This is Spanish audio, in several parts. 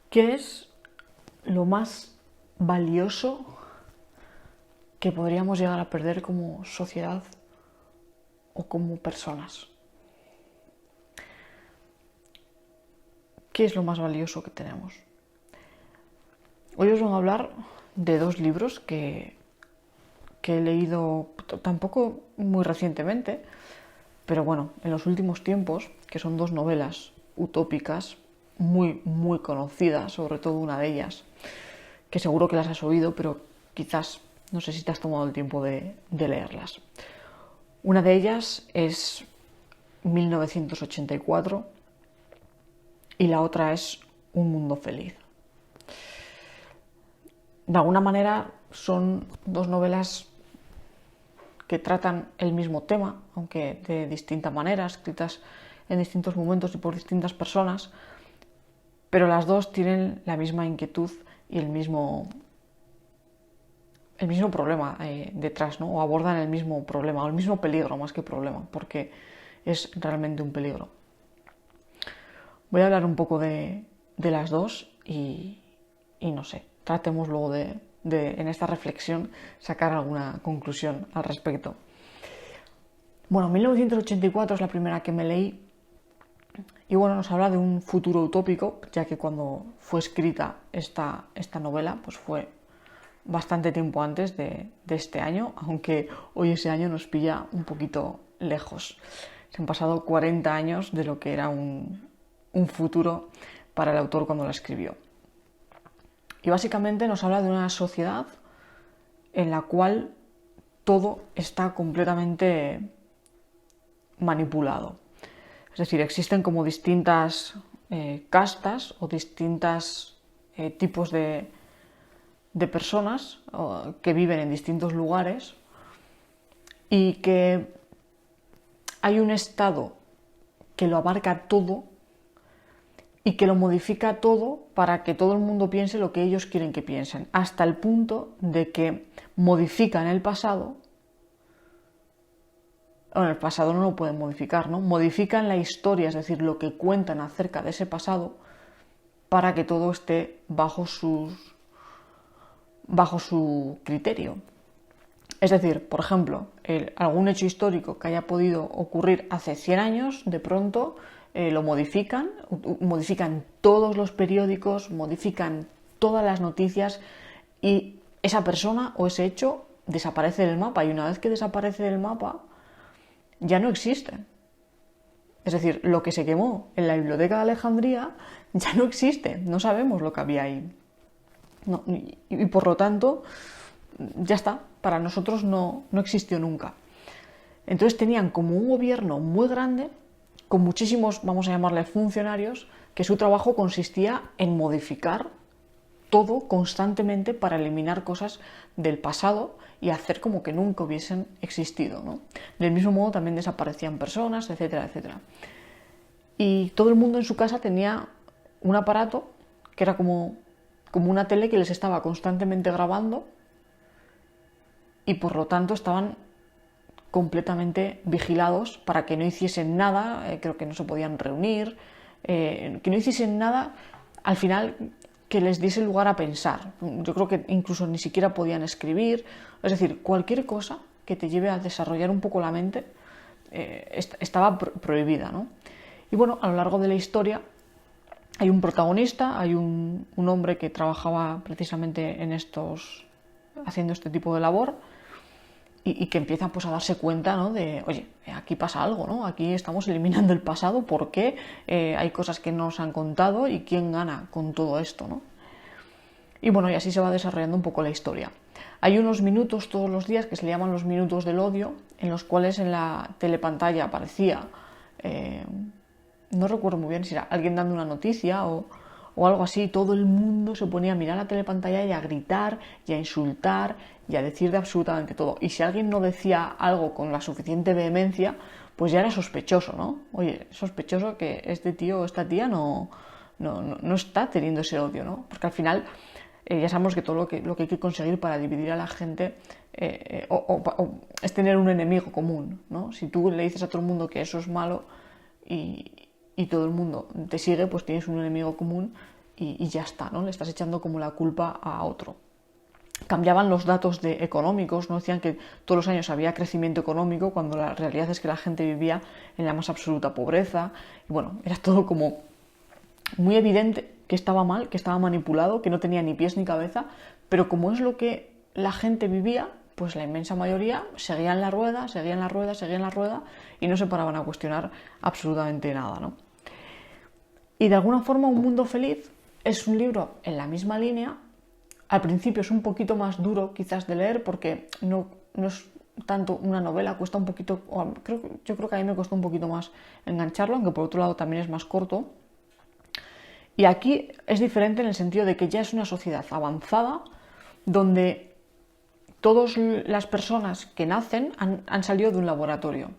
¿Qué es lo más valioso que podríamos llegar a perder como sociedad o como personas? ¿Qué es lo más valioso que tenemos? Hoy os voy a hablar de dos libros que he leído tampoco muy recientemente, pero bueno, en los últimos tiempos, que son dos novelas utópicas muy conocidas, sobre todo una de ellas, que seguro que las has oído, pero quizás no sé si te has tomado el tiempo de leerlas. Una de ellas es 1984 y la otra es Un mundo feliz. De alguna manera son dos novelas que tratan el mismo tema, aunque de distinta manera, escritas en distintos momentos y por distintas personas, pero las dos tienen la misma inquietud y el mismo problema detrás, ¿no? O abordan el mismo problema, o el mismo peligro más que problema, porque es realmente un peligro. Voy a hablar un poco de las dos y no sé, tratemos luego en esta reflexión sacar alguna conclusión al respecto. Bueno, 1984 es la primera que me leí y bueno, nos habla de un futuro utópico, ya que cuando fue escrita esta novela, pues fue bastante tiempo antes de este año, aunque hoy ese año nos pilla un poquito lejos. Se han pasado 40 años de lo que era un futuro para el autor cuando la escribió. Y básicamente nos habla de una sociedad en la cual todo está completamente manipulado. Es decir, existen como distintas castas o distintos tipos de personas que viven en distintos lugares y que hay un estado que lo abarca todo y que lo modifica todo para que todo el mundo piense lo que ellos quieren que piensen, hasta el punto de que modifican el pasado. Bueno, el pasado no lo pueden modificar, ¿no? Modifican la historia, es decir, lo que cuentan acerca de ese pasado para que todo esté bajo su criterio. Es decir, por ejemplo, algún hecho histórico que haya podido ocurrir hace 100 años, de pronto lo modifican todos los periódicos, modifican todas las noticias y esa persona o ese hecho desaparece del mapa y una vez que desaparece del mapa ya no existe. Es decir, lo que se quemó en la biblioteca de Alejandría ya no existe, no sabemos lo que había ahí. No, y por lo tanto, ya está, para nosotros no existió nunca. Entonces tenían como un gobierno muy grande, con muchísimos, vamos a llamarle funcionarios, que su trabajo consistía en modificar todo constantemente para eliminar cosas del pasado y hacer como que nunca hubiesen existido, ¿no? Del mismo modo también desaparecían personas, etcétera, etcétera. Y todo el mundo en su casa tenía un aparato que era como una tele que les estaba constantemente grabando y por lo tanto estaban completamente vigilados para que no hiciesen nada, creo que no se podían reunir, que no hiciesen nada al final que les diese lugar a pensar. Yo creo que incluso ni siquiera podían escribir, es decir, cualquier cosa que te lleve a desarrollar un poco la mente estaba prohibida, ¿no? Y bueno, a lo largo de la historia hay un protagonista, hay un hombre que trabajaba precisamente haciendo este tipo de labor y que empieza pues a darse cuenta, ¿no? De, oye, aquí pasa algo, ¿no? Aquí estamos eliminando el pasado, ¿por qué? Hay cosas que no nos han contado y quién gana con todo esto, ¿no? Y bueno, y así se va desarrollando un poco la historia. Hay unos minutos todos los días que se le llaman los minutos del odio, en los cuales en la telepantalla aparecía, no recuerdo muy bien si era alguien dando una noticia o algo así, todo el mundo se ponía a mirar la telepantalla y a gritar y a insultar y a decir de absolutamente todo. Y si alguien no decía algo con la suficiente vehemencia, pues ya era sospechoso, ¿no? Oye, sospechoso que este tío o esta tía no está teniendo ese odio, ¿no? Porque al final ya sabemos que todo lo que hay que conseguir para dividir a la gente es tener un enemigo común, ¿no? Si tú le dices a todo el mundo que eso es malo y todo el mundo te sigue, pues tienes un enemigo común y ya está, ¿no? Le estás echando como la culpa a otro. Cambiaban los datos económicos, ¿no? Decían que todos los años había crecimiento económico cuando la realidad es que la gente vivía en la más absoluta pobreza. Y bueno, era todo como muy evidente que estaba mal, que estaba manipulado, que no tenía ni pies ni cabeza, pero como es lo que la gente vivía, pues la inmensa mayoría seguían la rueda, seguían la rueda, seguían la rueda y no se paraban a cuestionar absolutamente nada, ¿no? Y de alguna forma Un Mundo Feliz es un libro en la misma línea. Al principio es un poquito más duro quizás de leer porque no es tanto una novela, cuesta un poquito, yo creo que a mí me costó un poquito más engancharlo, aunque por otro lado también es más corto. Y aquí es diferente en el sentido de que ya es una sociedad avanzada donde todas las personas que nacen han salido de un laboratorio.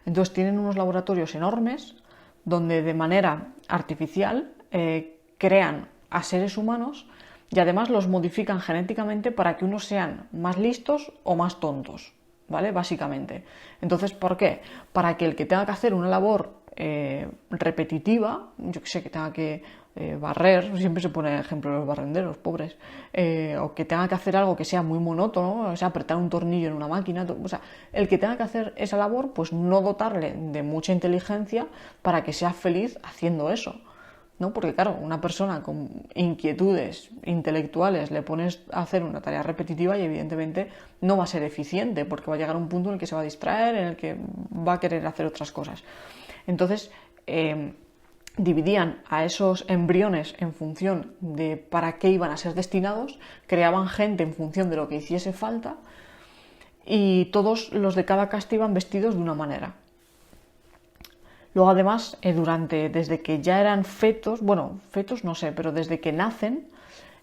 Entonces tienen unos laboratorios enormes donde de manera artificial crean a seres humanos y además los modifican genéticamente para que unos sean más listos o más tontos, ¿vale? Básicamente. Entonces, ¿por qué? Para que el que tenga que hacer una labor repetitiva, yo que sé, que tenga que barrer, siempre se pone ejemplo de los barrenderos, pobres, o que tenga que hacer algo que sea muy monótono, o sea, apretar un tornillo en una máquina, o sea, el que tenga que hacer esa labor, pues no dotarle de mucha inteligencia para que sea feliz haciendo eso, ¿no? Porque claro, una persona con inquietudes intelectuales le pones a hacer una tarea repetitiva y evidentemente no va a ser eficiente porque va a llegar a un punto en el que se va a distraer, en el que va a querer hacer otras cosas. Entonces, dividían a esos embriones en función de para qué iban a ser destinados, creaban gente en función de lo que hiciese falta y todos los de cada casta iban vestidos de una manera. Luego además, desde que ya eran fetos no sé, pero desde que nacen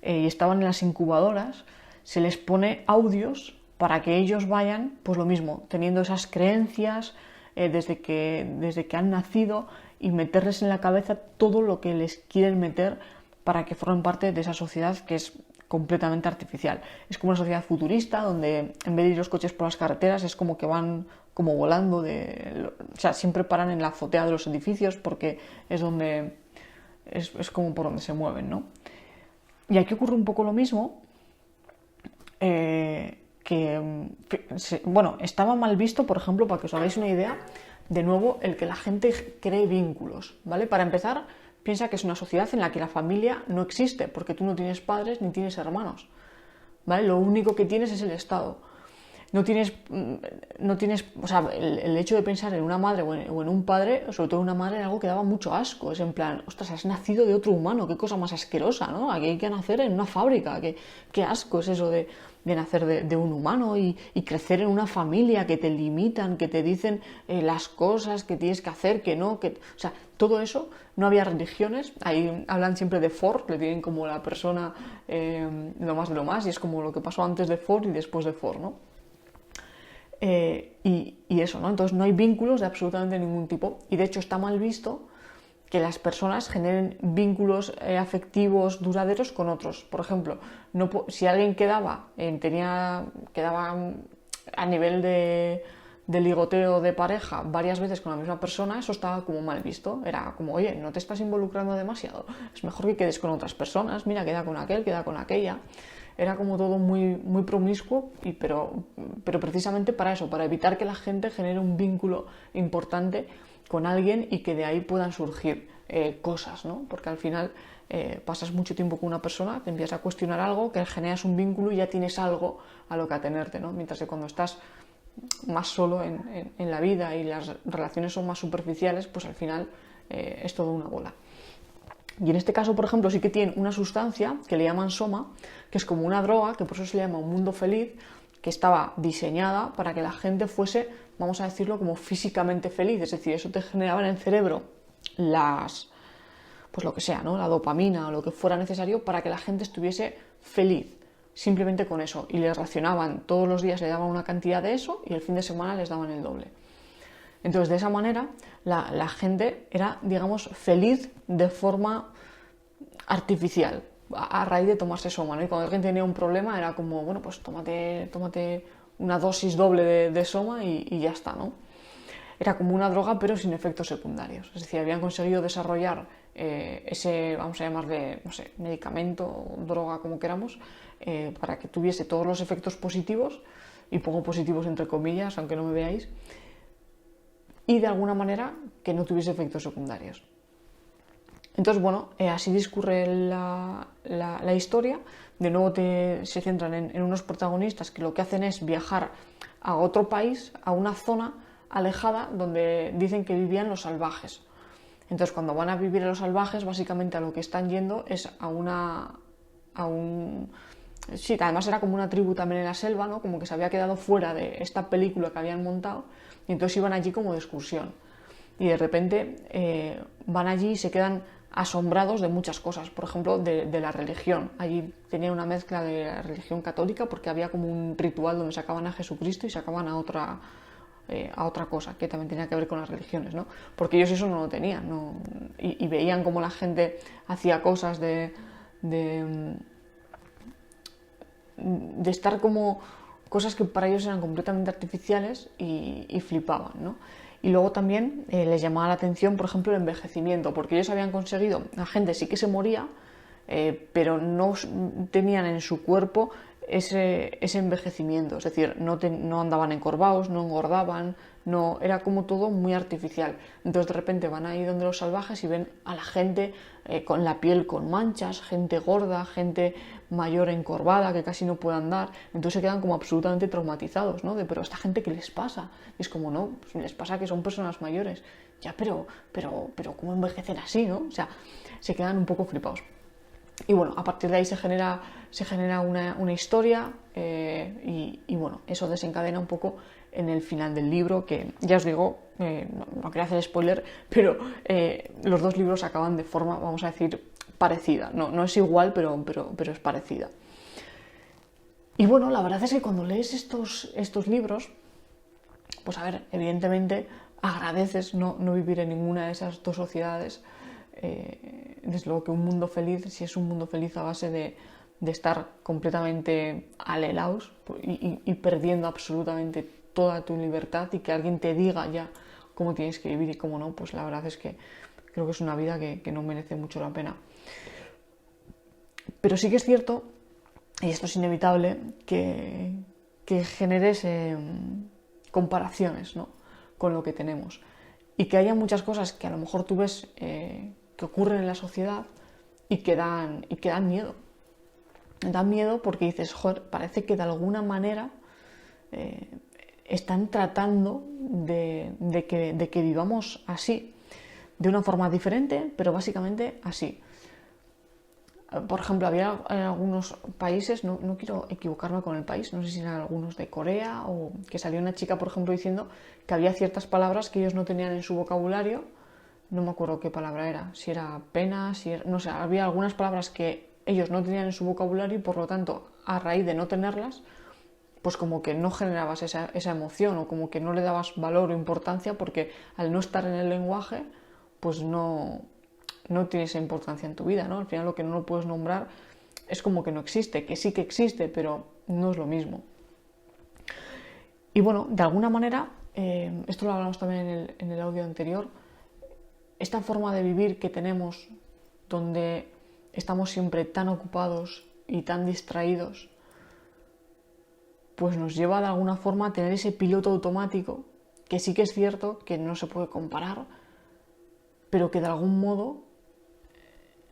y estaban en las incubadoras, se les pone audios para que ellos vayan, pues lo mismo, teniendo esas creencias desde que han nacido y meterles en la cabeza todo lo que les quieren meter para que formen parte de esa sociedad que es completamente artificial. Es como una sociedad futurista donde en vez de ir los coches por las carreteras es como que van como volando, o sea, siempre paran en la azotea de los edificios porque es donde es como por donde se mueven, ¿no? Y aquí ocurre un poco lo mismo, estaba mal visto, por ejemplo, para que os hagáis una idea, de nuevo, el que la gente cree vínculos, ¿vale? Para empezar, piensa que es una sociedad en la que la familia no existe, porque tú no tienes padres ni tienes hermanos, ¿vale? Lo único que tienes es el Estado. No tienes, o sea, el hecho de pensar en una madre o en un padre, sobre todo en una madre, era algo que daba mucho asco. Es en plan, ostras, has nacido de otro humano, qué cosa más asquerosa, ¿no? Aquí hay que nacer en una fábrica, qué asco es eso de nacer de un humano y crecer en una familia que te limitan, que te dicen las cosas que tienes que hacer, que no, o sea, todo eso. No había religiones, ahí hablan siempre de Ford, le tienen como la persona lo más de lo más, y es como lo que pasó antes de Ford y después de Ford, ¿no? Y eso, ¿no? Entonces no hay vínculos de absolutamente ningún tipo y de hecho está mal visto que las personas generen vínculos afectivos duraderos con otros. Por ejemplo, si alguien quedaba a nivel de ligoteo de pareja varias veces con la misma persona, eso estaba como mal visto. Era como, oye, no te estás involucrando demasiado, es mejor que quedes con otras personas, mira, queda con aquel, queda con aquella. Era como todo muy, muy promiscuo, pero precisamente para eso, para evitar que la gente genere un vínculo importante con alguien y que de ahí puedan surgir cosas, ¿no? Porque al final pasas mucho tiempo con una persona, te empiezas a cuestionar algo, que generas un vínculo y ya tienes algo a lo que atenerte, ¿no? Mientras que cuando estás más solo en la vida y las relaciones son más superficiales, pues al final es todo una bola. Y en este caso, por ejemplo, sí que tienen una sustancia que le llaman soma, que es como una droga, que por eso se le llama Un Mundo Feliz, que estaba diseñada para que la gente fuese, vamos a decirlo, como físicamente feliz. Es decir, eso te generaba en el cerebro pues lo que sea, ¿no? La dopamina o lo que fuera necesario para que la gente estuviese feliz, simplemente con eso. Y les racionaban, todos los días le daban una cantidad de eso y el fin de semana les daban el doble. Entonces, de esa manera, la gente era, digamos, feliz de forma artificial, a raíz de tomarse soma, ¿no? Y cuando alguien tenía un problema era como, bueno, pues tómate una dosis doble de soma y ya está, ¿no? era como una droga pero sin efectos secundarios. Es decir, habían conseguido desarrollar ese, vamos a llamarle, no sé, medicamento, droga, como queramos, para que tuviese todos los efectos positivos, y pongo positivos entre comillas, aunque no me veáis, y de alguna manera que no tuviese efectos secundarios. Entonces, bueno, así discurre la historia. De nuevo se centran en unos protagonistas que lo que hacen es viajar a otro país, a una zona alejada donde dicen que vivían los salvajes. Entonces, cuando van a vivir los salvajes, básicamente a lo que están yendo es sí, además era como una tribu también en la selva, ¿no? Como que se había quedado fuera de esta película que habían montado, y entonces iban allí como de excursión. Y de repente van allí y se quedan asombrados de muchas cosas, por ejemplo, de la religión. Allí tenía una mezcla de la religión católica, porque había como un ritual donde sacaban a Jesucristo y sacaban a otra cosa que también tenía que ver con las religiones, ¿no? Porque ellos eso no lo tenían, ¿no? Y veían cómo la gente hacía cosas de estar como cosas que para ellos eran completamente artificiales, y flipaban, ¿no? Y luego también les llamaba la atención, por ejemplo, el envejecimiento, porque ellos habían conseguido, la gente sí que se moría, pero no tenían en su cuerpo ese envejecimiento, es decir, no andaban encorvados, no engordaban, no, era como todo muy artificial. Entonces de repente van ahí donde los salvajes y ven a la gente con la piel con manchas, gente gorda, gente mayor encorvada que casi no puede andar, entonces se quedan como absolutamente traumatizados, ¿no? Pero ¿a esta gente qué les pasa? Y es como, no, pues les pasa que son personas mayores, ya, pero ¿cómo envejecen así, no? O sea, se quedan un poco flipados. Y bueno, a partir de ahí se genera una historia, y bueno, eso desencadena un poco en el final del libro, que ya os digo, no quería hacer spoiler, pero los dos libros acaban de forma, vamos a decir, parecida. No es igual, pero es parecida. Y bueno, la verdad es que cuando lees estos libros, pues a ver, evidentemente agradeces no vivir en ninguna de esas dos sociedades. Desde luego que un mundo feliz, si es un mundo feliz a base de estar completamente alelaos y perdiendo absolutamente toda tu libertad, y que alguien te diga ya cómo tienes que vivir y cómo no, pues la verdad es que creo que es una vida que no merece mucho la pena. Pero sí que es cierto, y esto es inevitable, que generes comparaciones, ¿no?, con lo que tenemos, y que haya muchas cosas que a lo mejor tú ves que ocurren en la sociedad y que dan miedo. Dan miedo porque dices, joder, parece que de alguna manera están tratando de que vivamos así, de una forma diferente, pero básicamente así. Por ejemplo, había en algunos países, no quiero equivocarme con el país, no sé si eran algunos de Corea, o que salió una chica, por ejemplo, diciendo que había ciertas palabras que ellos no tenían en su vocabulario. No me acuerdo qué palabra era, si era pena, no sé, había algunas palabras que ellos no tenían en su vocabulario, y por lo tanto, a raíz de no tenerlas, pues como que no generabas esa emoción, o como que no le dabas valor o importancia, porque al no estar en el lenguaje, pues no tiene esa importancia en tu vida, ¿no? Al final lo que no lo puedes nombrar es como que no existe, que sí que existe, pero no es lo mismo. Y bueno, de alguna manera, esto lo hablamos también en el audio anterior, esta forma de vivir que tenemos, donde estamos siempre tan ocupados y tan distraídos, pues nos lleva de alguna forma a tener ese piloto automático, que sí que es cierto que no se puede comparar, pero que de algún modo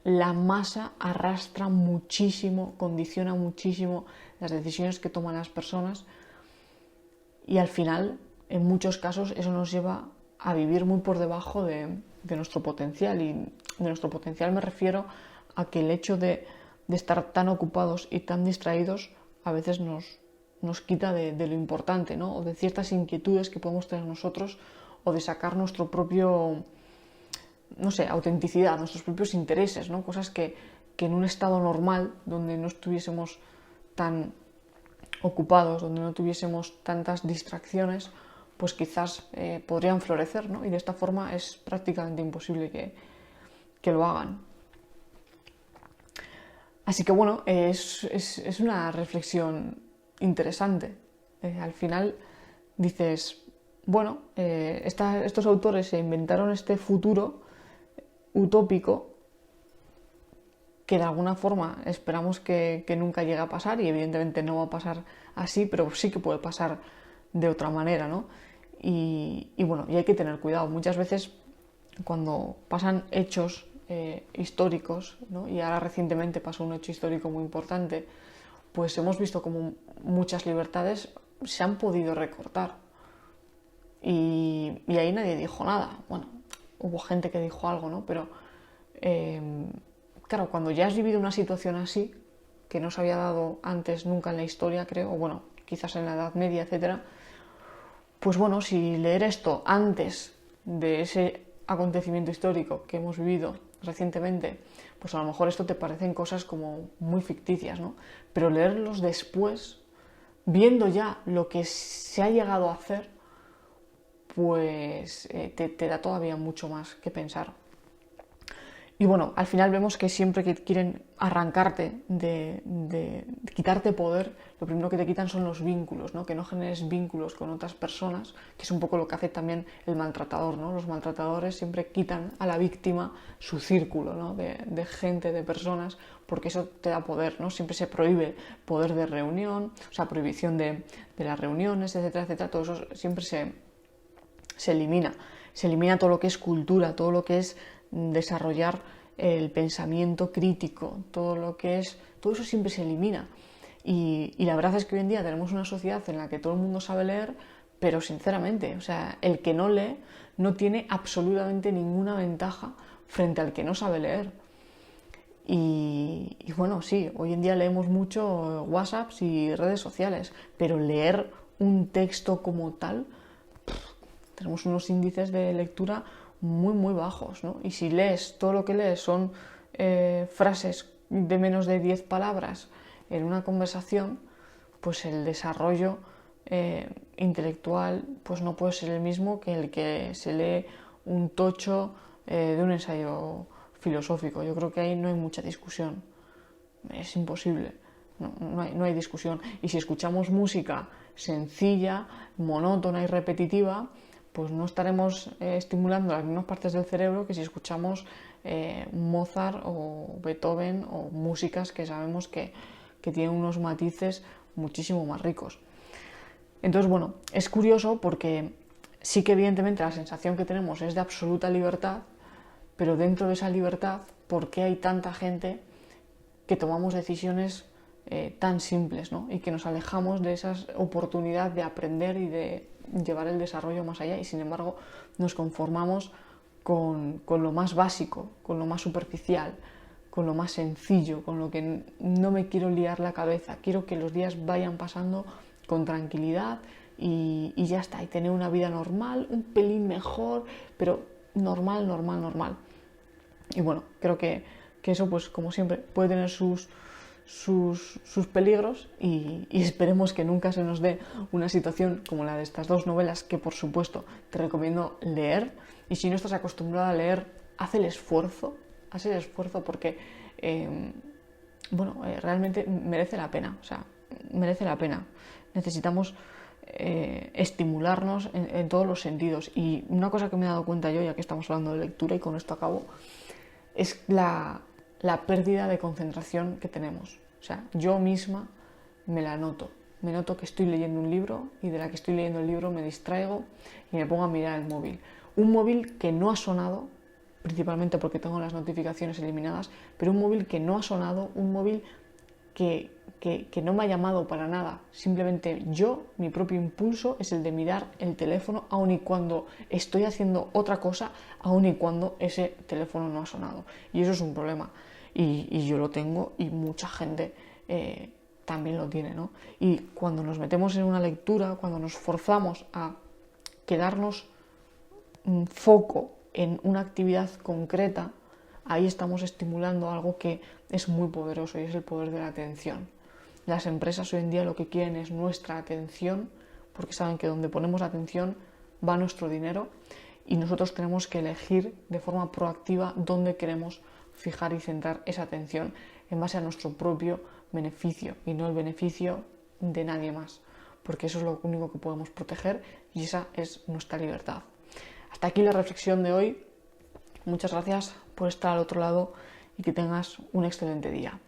la masa arrastra muchísimo, condiciona muchísimo las decisiones que toman las personas, y al final, en muchos casos, eso nos lleva a vivir muy por debajo de nuestro potencial. Y de nuestro potencial me refiero a que el hecho de estar tan ocupados y tan distraídos a veces nos quita de lo importante, ¿no? O de ciertas inquietudes que podemos tener nosotros, o de sacar nuestro propio, no sé, autenticidad, nuestros propios intereses, ¿no? Cosas que en un estado normal, donde no estuviésemos tan ocupados, donde no tuviésemos tantas distracciones, pues quizás podrían florecer, ¿no? Y de esta forma es prácticamente imposible que lo hagan. Así que bueno, es una reflexión interesante. Al final dices, bueno, estos autores se inventaron este futuro utópico que de alguna forma esperamos que nunca llegue a pasar, y evidentemente no va a pasar así, pero sí que puede pasar de otra manera, ¿no? Y bueno, y hay que tener cuidado. Muchas veces cuando pasan hechos históricos, ¿no? Y ahora recientemente pasó un hecho histórico muy importante, pues hemos visto como muchas libertades se han podido recortar. Y ahí nadie dijo nada. Bueno, hubo gente que dijo algo, ¿no? Pero claro, cuando ya has vivido una situación así, que no se había dado antes nunca en la historia, creo, o bueno, quizás en la Edad Media, etcétera, pues bueno, si leer esto antes de ese acontecimiento histórico que hemos vivido recientemente, pues a lo mejor esto te parecen cosas como muy ficticias, ¿no? Pero leerlos después, viendo ya lo que se ha llegado a hacer, pues te da todavía mucho más que pensar. Y bueno, al final vemos que siempre que quieren arrancarte, de quitarte poder, lo primero que te quitan son los vínculos, ¿no? Que no generes vínculos con otras personas, que es un poco lo que hace también el maltratador, ¿no? Los maltratadores siempre quitan a la víctima su círculo, ¿no? de gente, de personas, porque eso te da poder, ¿no? Siempre se prohíbe poder de reunión, o sea, prohibición de las reuniones, etcétera, etcétera. Todo eso siempre se elimina. Se elimina todo lo que es cultura, todo lo que es desarrollar el pensamiento crítico, todo eso siempre se elimina. Y la verdad es que hoy en día tenemos una sociedad en la que todo el mundo sabe leer, pero sinceramente, o sea, el que no lee no tiene absolutamente ninguna ventaja frente al que no sabe leer. Y bueno, sí, hoy en día leemos mucho WhatsApps y redes sociales, pero leer un texto como tal, tenemos unos índices de lectura muy, muy bajos, ¿no? Y si lees, todo lo que lees son frases de menos de 10 palabras en una conversación, pues el desarrollo intelectual pues no puede ser el mismo que el que se lee un tocho de un ensayo filosófico. Yo creo que ahí no hay mucha discusión, es imposible, no hay discusión. Y si escuchamos música sencilla, monótona y repetitiva, pues no estaremos estimulando las mismas partes del cerebro que si escuchamos Mozart o Beethoven o músicas que sabemos que tienen unos matices muchísimo más ricos. Entonces, bueno, es curioso porque sí que evidentemente la sensación que tenemos es de absoluta libertad, pero dentro de esa libertad, ¿por qué hay tanta gente que tomamos decisiones tan simples, ¿no? Y que nos alejamos de esa oportunidad de aprender y de llevar el desarrollo más allá, y sin embargo nos conformamos con lo más básico, con lo más superficial, con lo más sencillo, con lo que no me quiero liar la cabeza, quiero que los días vayan pasando con tranquilidad y ya está, y tener una vida normal, un pelín mejor, pero normal, normal, normal. Y bueno, creo que eso, pues como siempre, puede tener sus peligros, y esperemos que nunca se nos dé una situación como la de estas dos novelas, que por supuesto te recomiendo leer. Y si no estás acostumbrado a leer, haz el esfuerzo porque realmente merece la pena, o sea, merece la pena. Necesitamos estimularnos en todos los sentidos. Y una cosa que me he dado cuenta yo, ya que estamos hablando de lectura, y con esto acabo, es la pérdida de concentración que tenemos. O sea, yo misma me la noto. Me noto que estoy leyendo un libro y de la que estoy leyendo el libro me distraigo y me pongo a mirar el móvil. Un móvil que no ha sonado, principalmente porque tengo las notificaciones eliminadas, pero un móvil que no ha sonado, un móvil que no me ha llamado para nada. Simplemente mi propio impulso es el de mirar el teléfono, aun y cuando estoy haciendo otra cosa, aun y cuando ese teléfono no ha sonado. Y eso es un problema. Y yo lo tengo, y mucha gente también lo tiene, ¿no? Y cuando nos metemos en una lectura, cuando nos forzamos a quedarnos foco en una actividad concreta, ahí estamos estimulando algo que es muy poderoso, y es el poder de la atención. Las empresas hoy en día lo que quieren es nuestra atención, porque saben que donde ponemos atención va nuestro dinero, y nosotros tenemos que elegir de forma proactiva dónde queremos fijar y centrar esa atención en base a nuestro propio beneficio, y no el beneficio de nadie más. porque eso es lo único que podemos proteger y esa es nuestra libertad. Hasta aquí la reflexión de hoy. Muchas gracias por estar al otro lado y que tengas un excelente día.